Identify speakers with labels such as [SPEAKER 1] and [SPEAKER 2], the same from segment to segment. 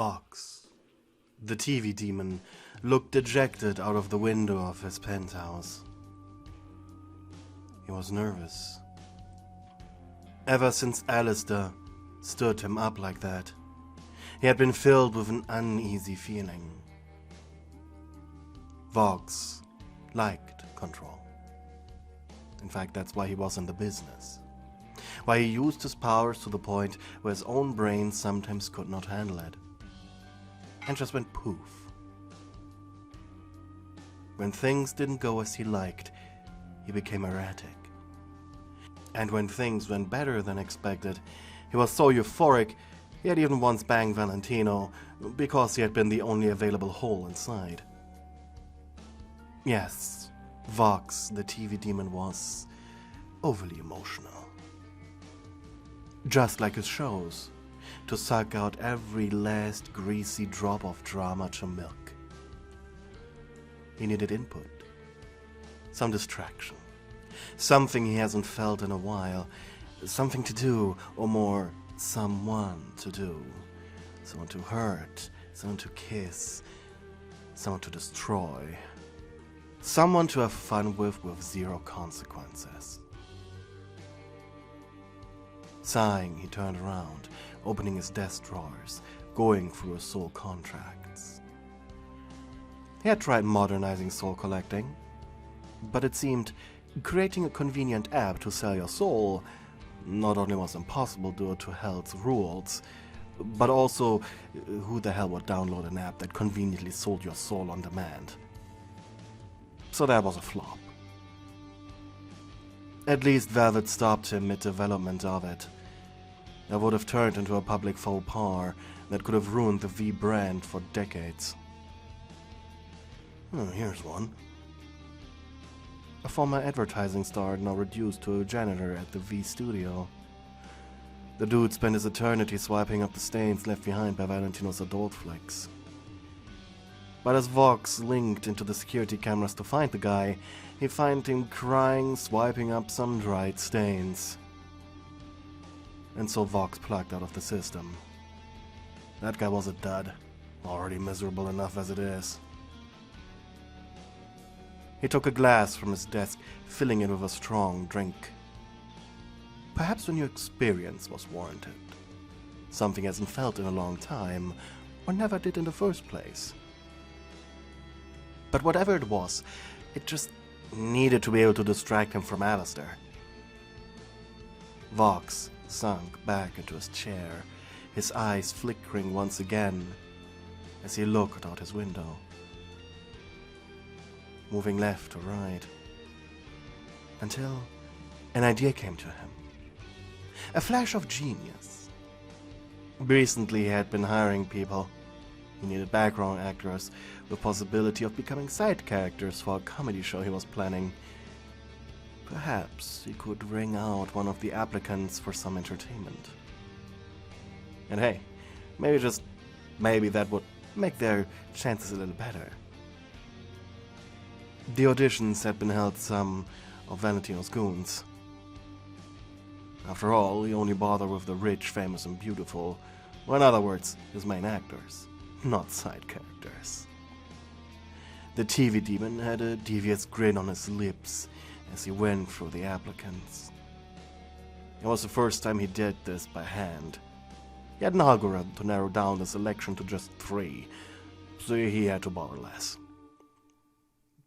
[SPEAKER 1] Vox, the TV demon, looked dejected out of the window of his penthouse. He was nervous. Ever since Alistair stood him up like that, he had been filled with an uneasy feeling. Vox liked control. In fact, that's why he was in the business. Why he used his powers to the point where his own brain sometimes could not handle it. And just went poof. When things didn't go as he liked, he became erratic. And when things went better than expected, he was so euphoric, he had even once banged Valentino because he had been the only available hole inside. Yes, Vox, the TV demon, was overly emotional. Just like his shows, to suck out every last greasy drop of drama to milk. He needed input, some distraction, something he hasn't felt in a while, something to do, or more, someone to do, someone to hurt, someone to kiss, someone to destroy, someone to have fun with zero consequences. Sighing, he turned around, opening his desk drawers, going through his soul contracts. He had tried modernizing soul collecting, but it seemed creating a convenient app to sell your soul not only was impossible due to hell's rules, but also who the hell would download an app that conveniently sold your soul on demand? So that was a flop. At least Velvet stopped him mid-development of it. That would have turned into a public faux pas that could have ruined the V brand for decades. Here's one. A former advertising star now reduced to a janitor at the V studio. The dude spent his eternity swiping up the stains left behind by Valentino's adult flicks. But as Vox linked into the security cameras to find the guy, he found him crying, swiping up some dried stains. And so Vox plugged out of the system. That guy was a dud, already miserable enough as it is. He took a glass from his desk, filling it with a strong drink. Perhaps a new experience was warranted. Something he hasn't felt in a long time, or never did in the first place. But whatever it was, it just needed to be able to distract him from Alistair. Vox sunk back into his chair, his eyes flickering once again as he looked out his window, moving left to right, until an idea came to him. A flash of genius. Recently he had been hiring people. He needed background actors with possibility of becoming side characters for a comedy show he was planning. Perhaps he could ring out one of the applicants for some entertainment. And hey, maybe that would make their chances a little better. The auditions had been held some of Valentino's goons. After all, he only bothered with the rich, famous, and beautiful, or in other words, his main actors, not side characters. The TV demon had a devious grin on his lips as he went through the applicants. It was the first time he did this by hand. He had an algorithm to narrow down the selection to just 3, so he had to bother less.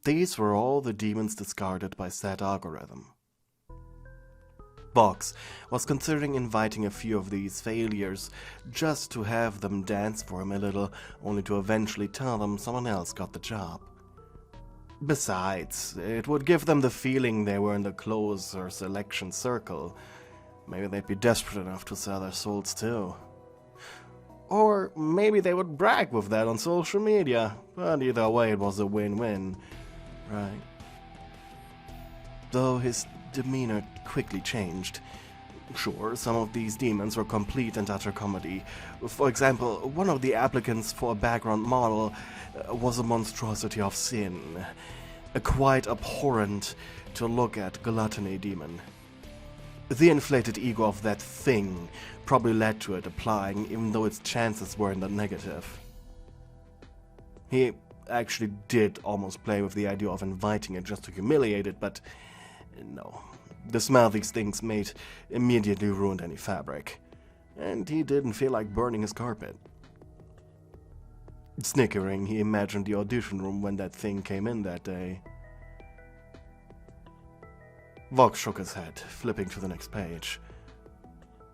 [SPEAKER 1] These were all the demons discarded by said algorithm. Vox was considering inviting a few of these failures just to have them dance for him a little, only to eventually tell them someone else got the job. Besides, it would give them the feeling they were in the closer selection circle. Maybe they'd be desperate enough to sell their souls too. Or maybe they would brag with that on social media, but either way it was a win-win, right? Though his demeanor quickly changed. Sure, some of these demons were complete and utter comedy. For example, one of the applicants for a background model was a monstrosity of sin, a quite abhorrent to look at gluttony demon. The inflated ego of that thing probably led to it applying, even though its chances were in the negative. He actually did almost play with the idea of inviting it just to humiliate it, but no. The smell these things made immediately ruined any fabric, and he didn't feel like burning his carpet. Snickering, he imagined the audition room when that thing came in that day. Vox shook his head, flipping to the next page,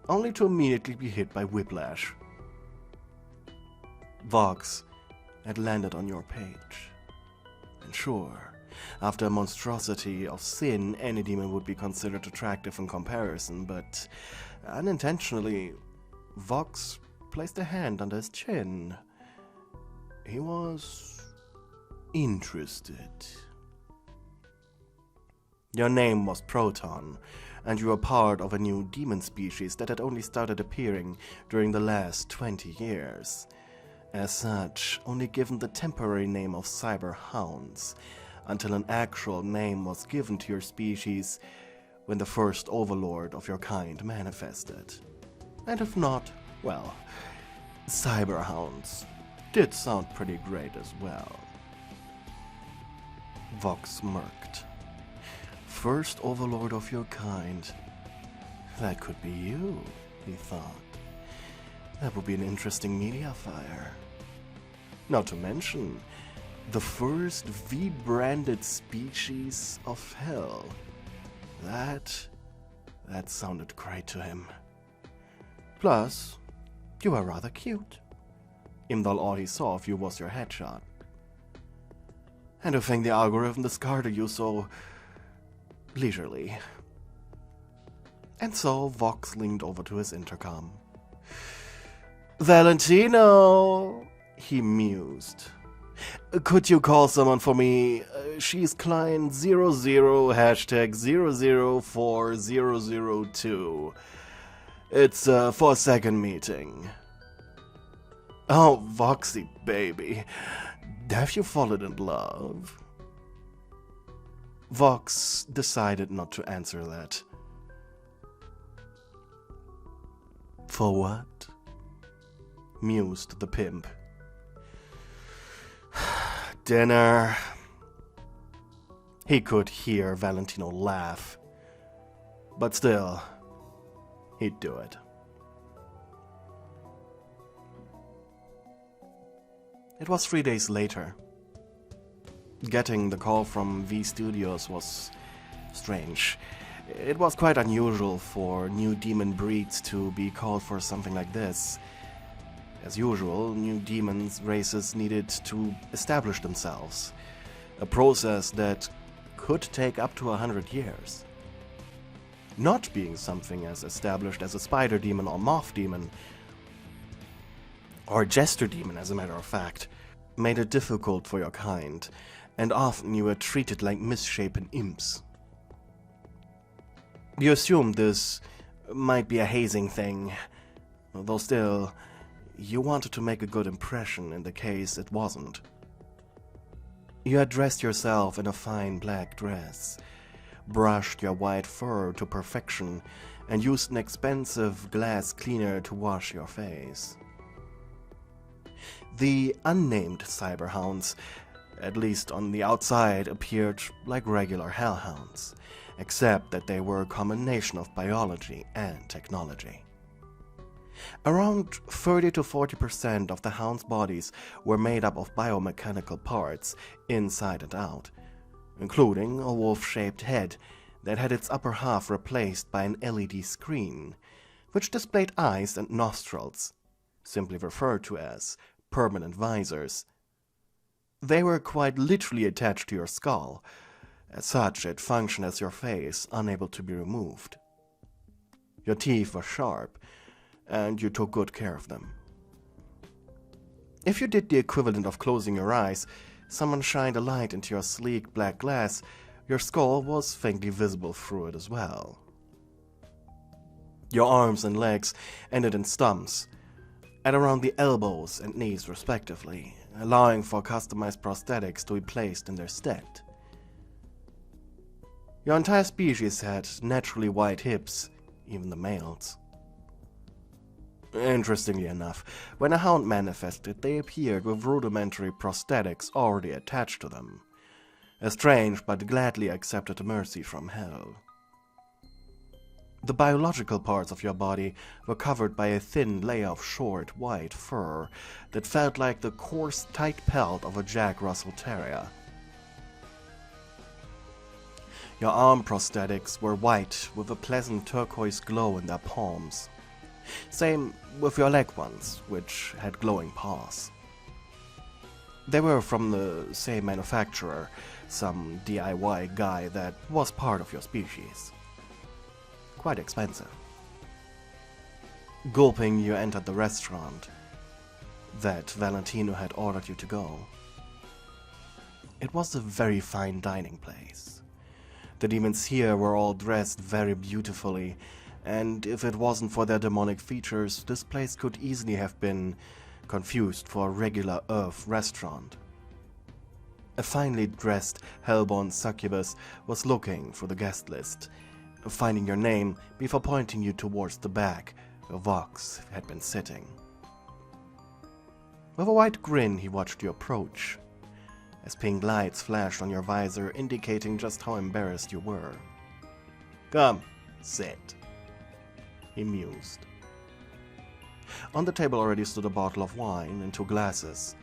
[SPEAKER 1] only to immediately be hit by whiplash. Vox had landed on your page. And sure, after a monstrosity of sin, any demon would be considered attractive in comparison, but unintentionally, Vox placed a hand under his chin. He was interested. Your name was Proton, and you were part of a new demon species that had only started appearing during the last 20 years. As such, only given the temporary name of cyber hounds, until an actual name was given to your species when the first overlord of your kind manifested. And if not, well, cyber hounds did sound pretty great as well. Vox smirked. First overlord of your kind. That could be you, he thought. That would be an interesting media fire. Not to mention, the first V-branded species of hell. That sounded great to him. Plus, you were rather cute, even though all he saw of you was your headshot. And to think the algorithm discarded you so leisurely. And so Vox leaned over to his intercom. Valentino, he mused. Could you call someone for me? She's client 00 hashtag 004002. It's a 4-second meeting. Oh, Voxy baby, have you fallen in love? Vox decided not to answer that. For what? Mused the pimp. Dinner. He could hear Valentino laugh, but still, he'd do it. It was 3 days later. Getting the call from V Studios was strange. It was quite unusual for new demon breeds to be called for something like this. As usual, new demons races needed to establish themselves, a process that could take up to 100 years. Not being something as established as a spider demon or moth demon, or jester demon as a matter of fact, made it difficult for your kind, and often you were treated like misshapen imps. You assumed this might be a hazing thing, though still, you wanted to make a good impression in the case it wasn't. You had dressed yourself in a fine black dress, brushed your white fur to perfection, and used an expensive glass cleaner to wash your face. The unnamed cyberhounds, at least on the outside, appeared like regular hellhounds, except that they were a combination of biology and technology. Around 30 to 40% of the hounds' bodies were made up of biomechanical parts, inside and out, including a wolf-shaped head that had its upper half replaced by an LED screen, which displayed eyes and nostrils, simply referred to as permanent visors. They were quite literally attached to your skull. As such, it functioned as your face, unable to be removed. Your teeth were sharp, and you took good care of them. If you did the equivalent of closing your eyes, someone shined a light into your sleek black glass, your skull was faintly visible through it as well. Your arms and legs ended in stumps, at around the elbows and knees respectively, allowing for customized prosthetics to be placed in their stead. Your entire species had naturally wide hips, even the males. Interestingly enough, when a hound manifested, they appeared with rudimentary prosthetics already attached to them. A strange but gladly accepted mercy from hell. The biological parts of your body were covered by a thin layer of short, white fur that felt like the coarse, tight pelt of a Jack Russell Terrier. Your arm prosthetics were white with a pleasant turquoise glow in their palms. Same with your leg ones, which had glowing paws. They were from the same manufacturer, some DIY guy that was part of your species. Quite expensive. Gulping, you entered the restaurant that Valentino had ordered you to go. It was a very fine dining place. The demons here were all dressed very beautifully, and if it wasn't for their demonic features, this place could easily have been confused for a regular Earth restaurant. A finely dressed, hellborn succubus was looking for the guest list, finding your name before pointing you towards the back where Vox had been sitting. With a wide grin, he watched you approach, as pink lights flashed on your visor, indicating just how embarrassed you were. "Come, sit," he mused. On the table already stood a bottle of wine and 2 glasses,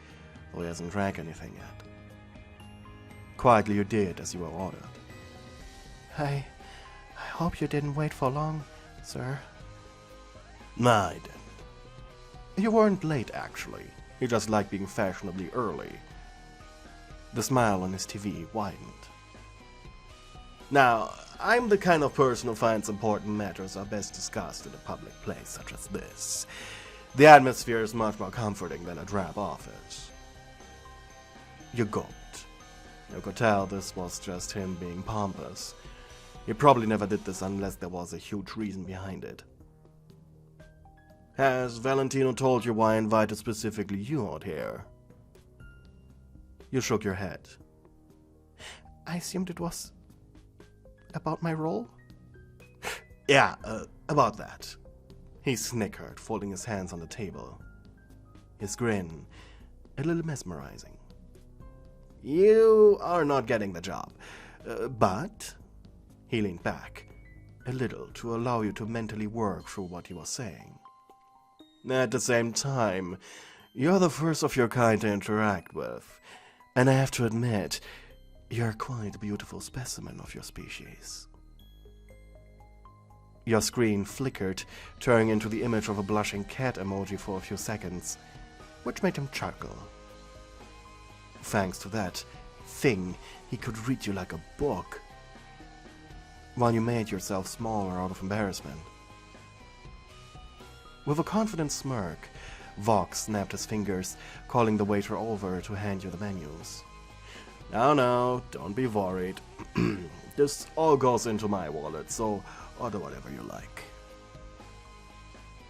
[SPEAKER 1] though he hasn't drank anything yet. Quietly you did as you were ordered. I hope you didn't wait for long, sir." "Nah, I didn't. You weren't late, actually. You just liked being fashionably early." The smile on his TV widened. "Now, I'm the kind of person who finds important matters are best discussed in a public place such as this. The atmosphere is much more comforting than a drab office." You gulped. You could tell this was just him being pompous. He probably never did this unless there was a huge reason behind it. "Has Valentino told you why I invited specifically you out here?" You shook your head. "I assumed it was about my role?" Yeah, about that." He snickered, folding his hands on the table. His grin, a little mesmerizing. "You are not getting the job, but..." He leaned back, a little, to allow you to mentally work through what he was saying. "At the same time, you're the first of your kind to interact with, and I have to admit, you're quite a beautiful specimen of your species." Your screen flickered, turning into the image of a blushing cat emoji for a few seconds, which made him chuckle. Thanks to that thing, he could read you like a book, while you made yourself smaller out of embarrassment. With a confident smirk, Vox snapped his fingers, calling the waiter over to hand you the menus. Now, don't be worried. This all goes into my wallet, so order whatever you like."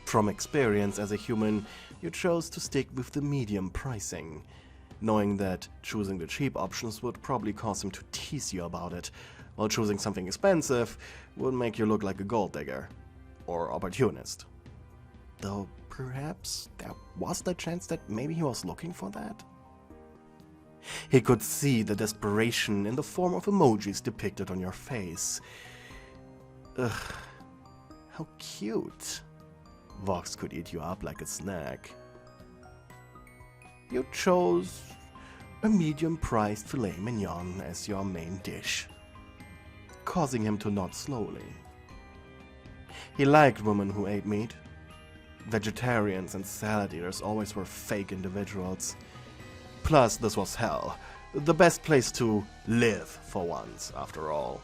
[SPEAKER 1] From experience as a human, you chose to stick with the medium pricing, knowing that choosing the cheap options would probably cause him to tease you about it, while choosing something expensive would make you look like a gold digger or opportunist. Though perhaps there was the chance that maybe he was looking for that? He could see the desperation in the form of emojis depicted on your face. Ugh, how cute. Vox could eat you up like a snack. You chose a medium-priced filet mignon as your main dish, causing him to nod slowly. He liked women who ate meat. Vegetarians and salad eaters always were fake individuals. Plus, this was hell. The best place to live for once, after all.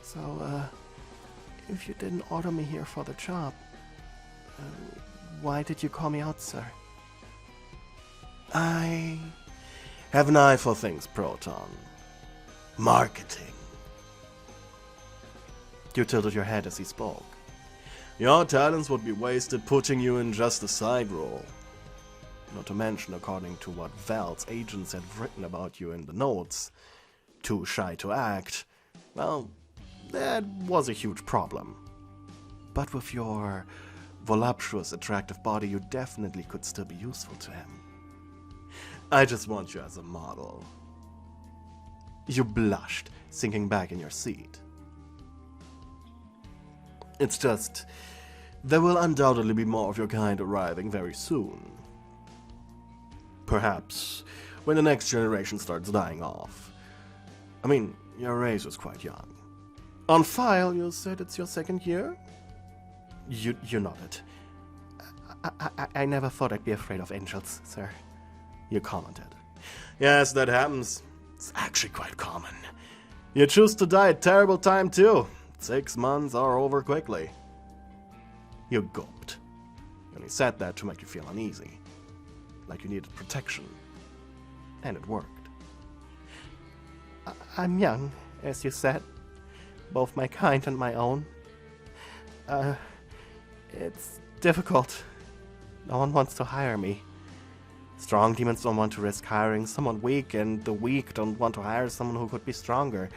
[SPEAKER 1] So, if you didn't order me here for the job, why did you call me out, sir? I have an eye for things, Proton. Marketing. You tilted your head as he spoke. Your talents would be wasted putting you in just a side role. Not to mention, according to what Val's agents had written about you in the notes, too shy to act, well, that was a huge problem. but with your voluptuous, attractive body, you definitely could still be useful to him. I just want you as a model. You blushed, sinking back in your seat. It's just, there will undoubtedly be more of your kind arriving very soon. Perhaps when the next generation starts dying off. I mean, your race is quite young. On file, you said it's your second year? You nodded. I never thought I'd be afraid of angels, sir. You commented. Yes, that happens. It's actually quite common. You choose to die at terrible time too. 6 months are over quickly. You gulped. You only said that to make you feel uneasy. Like you needed protection. And it worked. I'm young, as you said. Both my kind and my own. It's difficult. No one wants to hire me. Strong demons don't want to risk hiring someone weak, and the weak don't want to hire someone who could be stronger.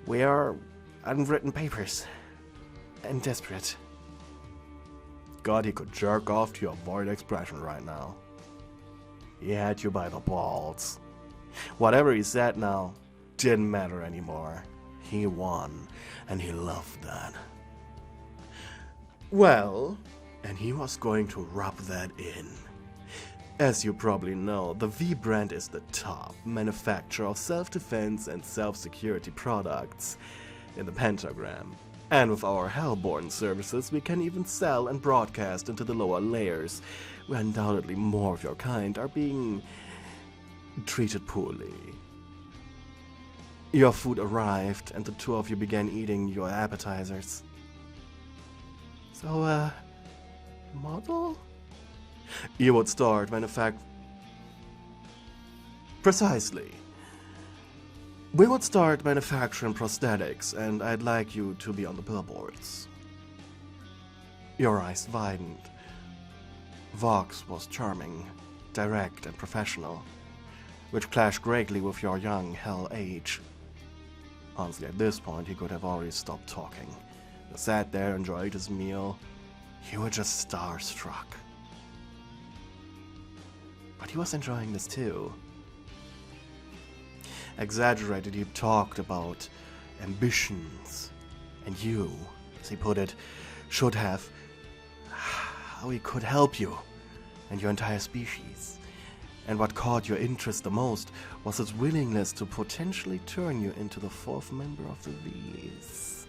[SPEAKER 1] We are unwritten papers. And desperate. God, he could jerk off to your void expression right now. He had you by the balls. Whatever he said now didn't matter anymore. He won, and he loved that. Well, and he was going to rub that in. As you probably know, the V brand is the top manufacturer of self-defense and self-security products in the pentagram. And with our Hellborn services, we can even sell and broadcast into the lower layers, where undoubtedly more of your kind are being treated poorly. Your food arrived, and the two of you began eating your appetizers. So, model? You would start Precisely. We would start manufacturing prosthetics, and I'd like you to be on the billboards. Your eyes widened. Vox was charming, direct, and professional, which clashed greatly with your young hell age. Honestly, at this point, he could have already stopped talking. He sat there, enjoyed his meal. You were just starstruck. But he was enjoying this too. Exaggerated, he talked about ambitions, and you, as he put it, should have how he could help you and your entire species. And what caught your interest the most was his willingness to potentially turn you into the 4th member of the V's.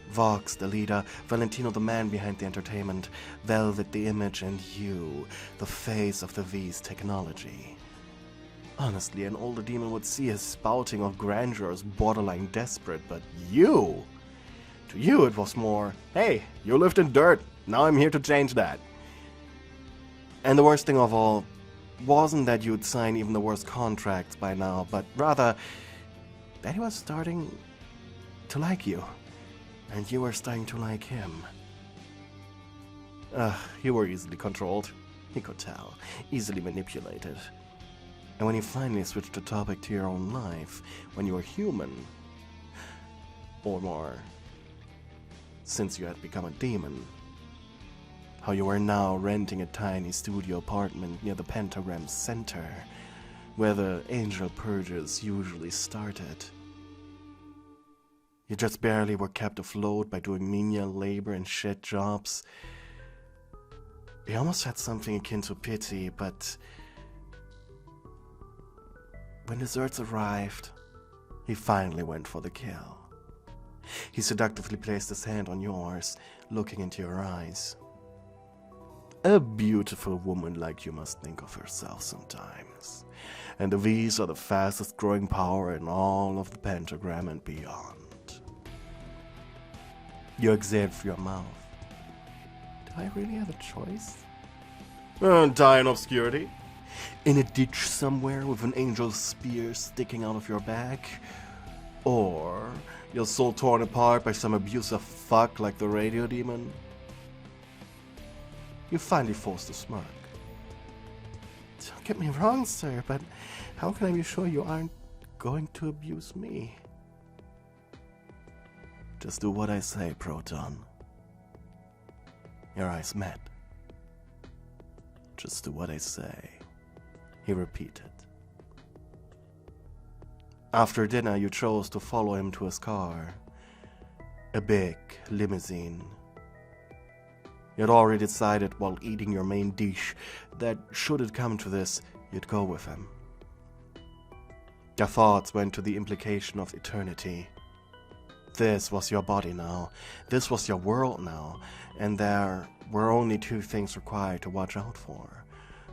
[SPEAKER 1] Vox, the leader, Valentino, the man behind the entertainment, Velvet, the image, and you, the face of the V's technology. Honestly, an older demon would see his spouting of grandeur as borderline desperate, but you! To you it was more, hey, you lived in dirt, now I'm here to change that. And the worst thing of all wasn't that you'd sign even the worst contracts by now, but rather that he was starting to like you, and you were starting to like him. You were easily controlled, he could tell, easily manipulated. And when you finally switched the topic to your own life, when you were human, or more, since you had become a demon, how you were now renting a tiny studio apartment near the pentagram's center, where the angel purges usually started. You just barely were kept afloat by doing menial labor and shit jobs. You almost had something akin to pity, but when desserts arrived, he finally went for the kill. He seductively placed his hand on yours, looking into your eyes. A beautiful woman like you must think of herself sometimes. And the V's are the fastest growing power in all of the pentagram and beyond. You exhaled through your mouth. Do I really have a choice? Die in obscurity. In a ditch somewhere with an angel's spear sticking out of your back? Or your soul torn apart by some abusive fuck like the radio demon? You finally forced a smirk. Don't get me wrong, sir, but how can I be sure you aren't going to abuse me? Just do what I say, Proton. Your eyes met. Just do what I say, he repeated. After dinner, you chose to follow him to his car. A big limousine. You had already decided while eating your main dish that should it come to this, you'd go with him. Your thoughts went to the implication of eternity. This was your body now, this was your world now, and there were only two things required to watch out for.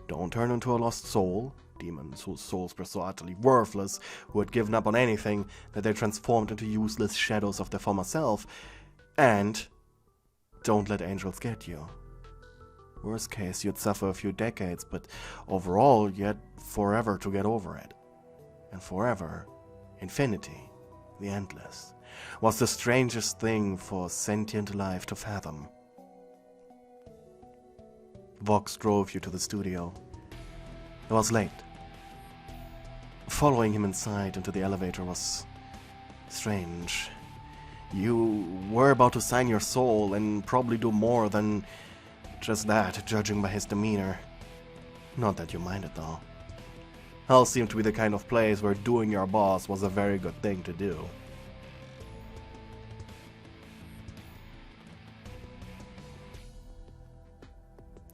[SPEAKER 1] Don't turn into a lost soul, demons whose souls were so utterly worthless, who had given up on anything, that they transformed into useless shadows of their former self, and don't let angels get you. Worst case, you'd suffer a few decades, but overall, you had forever to get over it. And forever, infinity, the endless, was the strangest thing for sentient life to fathom. Vox drove you to the studio. It was late. Following him inside into the elevator was strange. You were about to sign your soul and probably do more than just that, judging by his demeanor. Not that you minded, though. Hell seemed to be the kind of place where doing your boss was a very good thing to do.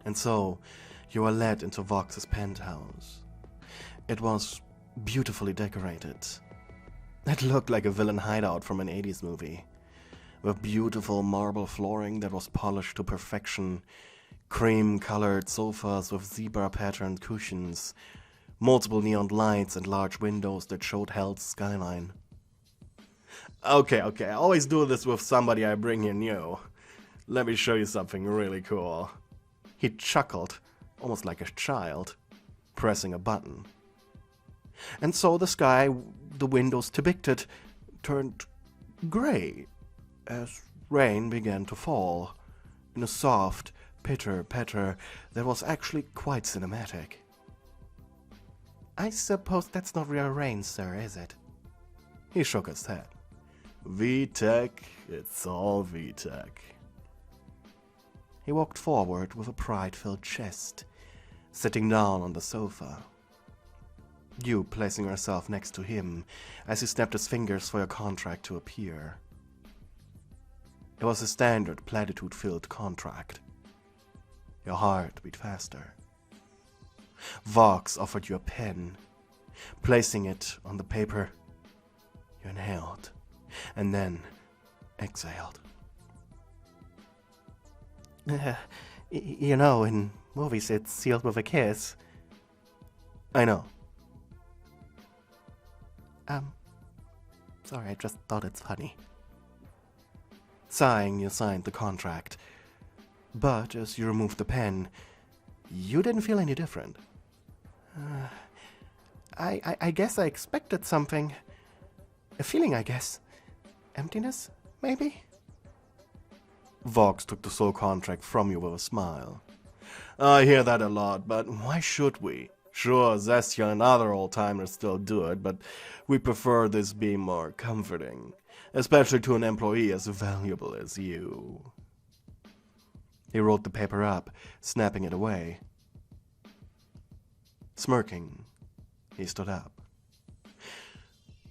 [SPEAKER 1] And so, you were led into Vox's penthouse. It was beautifully decorated. It looked like a villain hideout from an 80s movie, with beautiful marble flooring that was polished to perfection, cream-colored sofas with zebra-patterned cushions, multiple neon lights and large windows that showed hell's skyline. Okay, I always do this with somebody I bring here new. Let me show you something really cool. He chuckled, almost like a child, pressing a button. And so the sky the windows depicted turned gray as rain began to fall in a soft pitter-patter that was actually quite cinematic. I suppose that's not real rain, sir, is it? He shook his head. VTech, it's all VTech. He walked forward with a pride-filled chest, sitting down on the sofa. You placing yourself next to him as he snapped his fingers for your contract to appear. It was a standard platitude-filled contract. Your heart beat faster. Vox offered you a pen. Placing it on the paper, you inhaled, and then exhaled. You know, in movies it's sealed with a kiss. I know. Sorry, I just thought it's funny. Sighing, you signed the contract. But as you removed the pen, you didn't feel any different. I guess I expected something. A feeling, I guess. Emptiness, maybe? Vox took the soul contract from you with a smile. I hear that a lot, but why should we? Sure, Zestia and other old-timers still do it, but we prefer this being more comforting, especially to an employee as valuable as you. He rolled the paper up, snapping it away. Smirking, he stood up.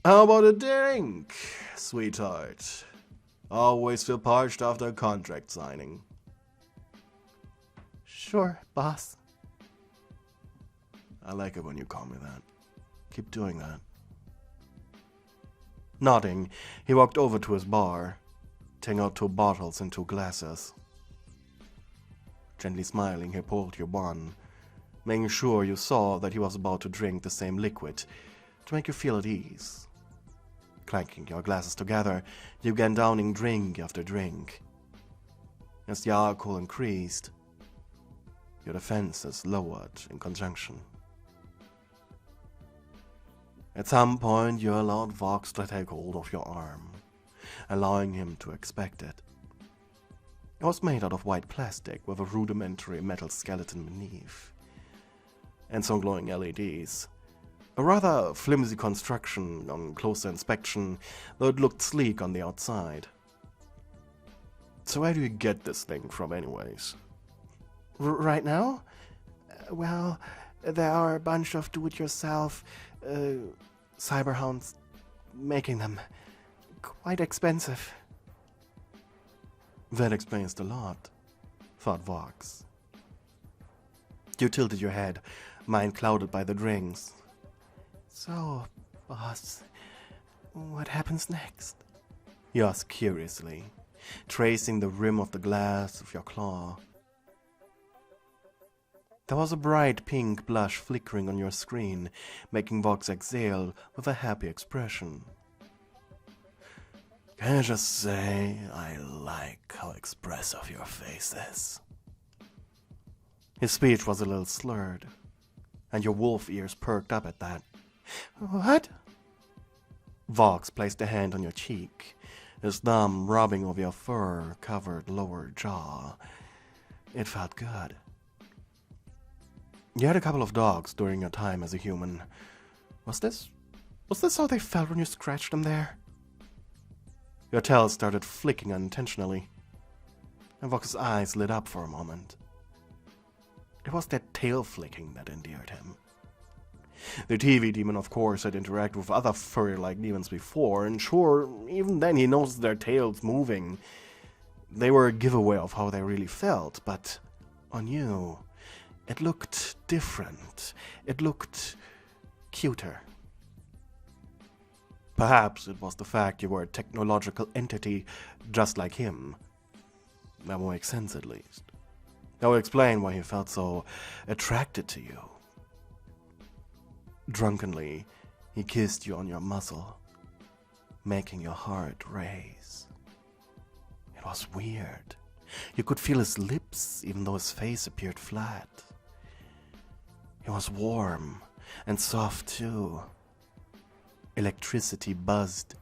[SPEAKER 1] How about a drink, sweetheart? Always feel parched after a contract signing. Sure, boss. I like it when you call me that. Keep doing that. Nodding, he walked over to his bar, taking out 2 bottles and 2 glasses. Gently smiling, he pulled you one, making sure you saw that he was about to drink the same liquid to make you feel at ease. Clanking your glasses together, you began downing drink after drink. As the alcohol increased, your defenses lowered in conjunction. At some point, you allowed Vox to take hold of your arm, allowing him to expect it. It was made out of white plastic with a rudimentary metal skeleton beneath, and some glowing LEDs. A rather flimsy construction on closer inspection, though it looked sleek on the outside. So where do you get this thing from anyways?
[SPEAKER 2] Right now? Well, there are a bunch of do-it-yourself cyberhounds making them. Quite expensive.
[SPEAKER 1] That explains a lot, thought Vox. You tilted your head, mind clouded by the drinks.
[SPEAKER 2] So, boss, what happens next?
[SPEAKER 1] He asked curiously, tracing the rim of the glass with your claw. There was a bright pink blush flickering on your screen, making Vox exhale with a happy expression. Can I just say I like how expressive your face is? His speech was a little slurred, and your wolf ears perked up at that.
[SPEAKER 2] What?
[SPEAKER 1] Vox placed a hand on your cheek, his thumb rubbing over your fur-covered lower jaw. It felt good. You had a couple of dogs during your time as a human. Was this how they felt when you scratched them there? Your tail started flicking unintentionally, and Vox's eyes lit up for a moment. It was that tail flicking that endeared him. The TV demon, of course, had interacted with other furry-like demons before, and sure, even then he noticed their tails moving. They were a giveaway of how they really felt, but on you, it looked different. It looked cuter. Perhaps it was the fact you were a technological entity just like him. That would make sense, at least. That would explain why he felt so attracted to you. Drunkenly, he kissed you on your muzzle, making your heart race. It was weird. You could feel his lips, even though his face appeared flat. He was warm and soft too. Electricity buzzed.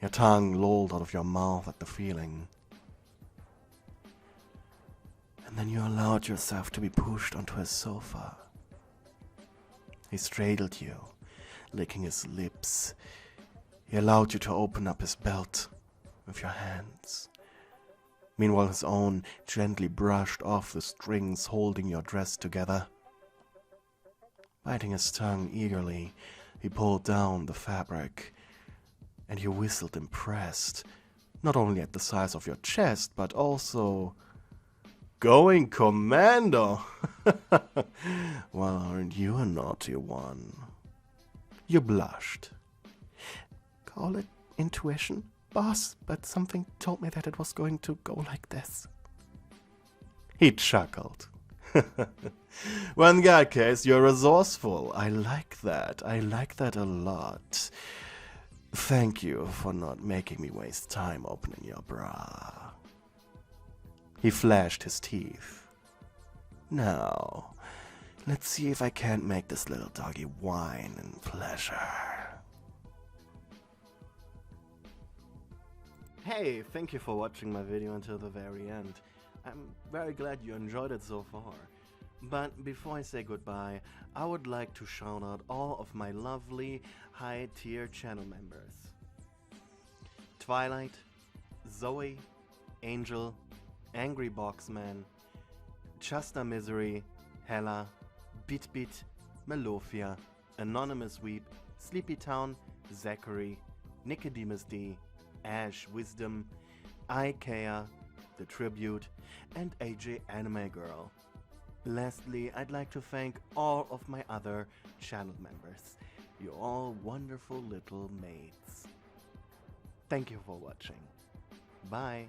[SPEAKER 1] Your tongue lolled out of your mouth at the feeling. And then you allowed yourself to be pushed onto his sofa. He straddled you, licking his lips. He allowed you to open up his belt with your hands. Meanwhile, his own gently brushed off the strings holding your dress together. Biting his tongue eagerly, he pulled down the fabric, and you whistled impressed, not only at the size of your chest, but also... Going commando! Well, aren't you a naughty one? You blushed.
[SPEAKER 2] Call it intuition, boss, but something told me that it was going to go like this.
[SPEAKER 1] He chuckled. Well, in that case, you're resourceful. I like that. I like that a lot. Thank you for not making me waste time opening your bra. He flashed his teeth. Now, let's see if I can't make this little doggy whine in pleasure. Hey, thank you for watching my video until the very end. I'm very glad you enjoyed it so far. But before I say goodbye, I would like to shout out all of my lovely high-tier channel members. Twilight, Zoe, Angel, Angry Boxman, Chasta Misery, Hella, BitBit, Melofia, Anonymous Weep, Sleepy Town, Zachary, Nicodemus D, Ash Wisdom, Ikea, The Tribute, and AJ Anime Girl. Lastly, I'd like to thank all of my other channel members. You're all wonderful little mates. Thank you for watching. Bye.